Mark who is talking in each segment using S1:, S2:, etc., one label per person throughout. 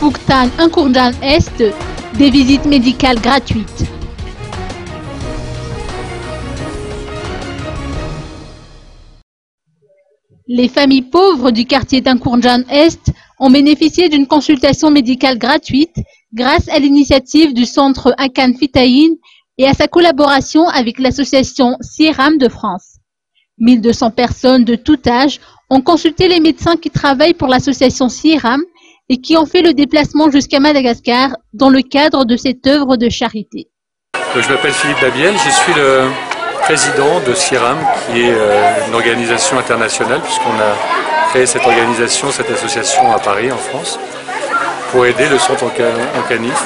S1: Fuktan Nkourdian Est, des visites médicales gratuites. Les familles pauvres du quartier d'Nkourdian Est ont bénéficié d'une consultation médicale gratuite grâce à l'initiative du centre Hakan Fitayin et à sa collaboration avec l'association CIRAM de France. 1200 personnes de tout âge ont consulté les médecins qui travaillent pour l'association CIRAM et qui ont fait le déplacement jusqu'à Madagascar dans le cadre de cette œuvre de charité.
S2: Je m'appelle Philippe Babiel, je suis le président de CIRAM, qui est une organisation internationale, puisqu'on a créé cette organisation, cette association à Paris, en France, pour aider le centre Ancanif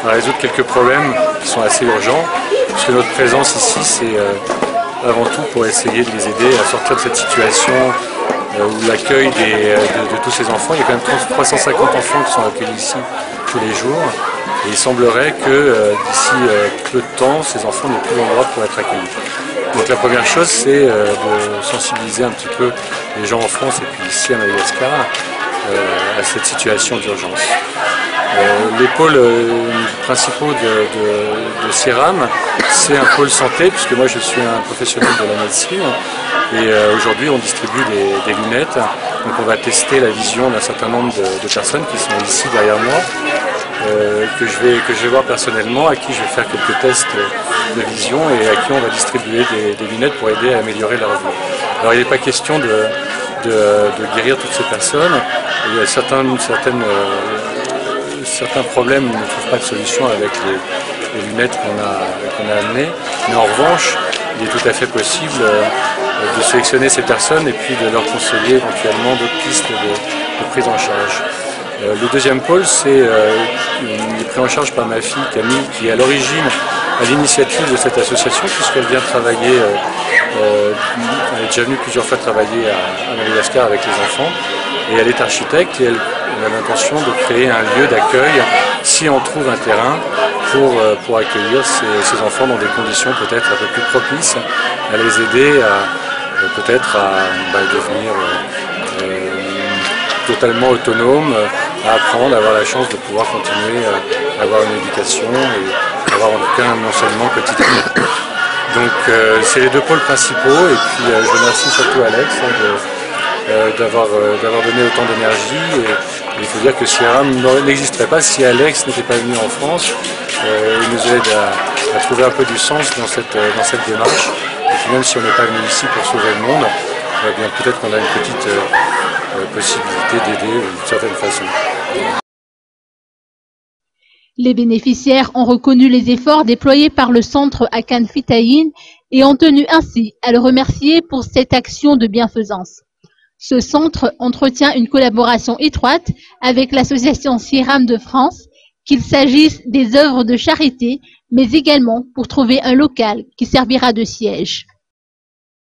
S2: à résoudre quelques problèmes qui sont assez urgents, puisque notre présence ici, c'est avant tout pour essayer de les aider à sortir de cette situation où l'accueil de tous ces enfants, il y a quand même 350 enfants qui sont accueillis ici tous les jours. Et il semblerait que d'ici peu de temps, ces enfants n'aient plus d'endroit pour être accueillis. Donc la première chose, c'est de sensibiliser un petit peu les gens en France et puis ici à Madagascar à cette situation d'urgence. Les pôles principaux de CIRAM, c'est un pôle santé, puisque moi je suis un professionnel de la médecine. Et aujourd'hui, on distribue des lunettes. Donc on va tester la vision d'un certain nombre de personnes qui sont ici derrière moi, que je vais voir personnellement, à qui je vais faire quelques tests de vision et à qui on va distribuer des lunettes pour aider à améliorer leur vue. Alors il n'est pas question de guérir toutes ces personnes. Il y a certains problèmes ne trouvent pas de solution avec les lunettes qu'on a amenées. Mais en revanche, il est tout à fait possible de sélectionner ces personnes et puis de leur conseiller éventuellement d'autres pistes de prise en charge. Le deuxième pôle, c'est il est pris en charge par ma fille Camille, qui est à l'origine, à l'initiative de cette association, puisqu'elle vient travailler, elle est déjà venue plusieurs fois travailler à Madagascar avec les enfants, et elle est architecte et elle a l'intention de créer un lieu d'accueil, si on trouve un terrain, pour accueillir ces enfants dans des conditions peut-être un peu plus propices, à les aider peut-être à devenir totalement autonomes, à apprendre, à avoir la chance de pouvoir continuer à avoir une éducation et avoir en tout cas un enseignement quotidien. Donc c'est les deux pôles principaux et puis je remercie surtout Alex d'avoir donné autant d'énergie. Et il faut dire que CIRAM n'existerait pas si Alex n'était pas venu en France. Il nous aide à trouver un peu du sens dans cette démarche. Et puis même si on n'est pas venu ici pour sauver le monde, bien peut-être qu'on a une petite possibilité d'aider d'une certaine façon.
S1: Les bénéficiaires ont reconnu les efforts déployés par le centre Hakan Fitayin et ont tenu ainsi à le remercier pour cette action de bienfaisance. Ce centre entretient une collaboration étroite avec l'association CIRAM de France, qu'il s'agisse des œuvres de charité, mais également pour trouver un local qui servira de siège.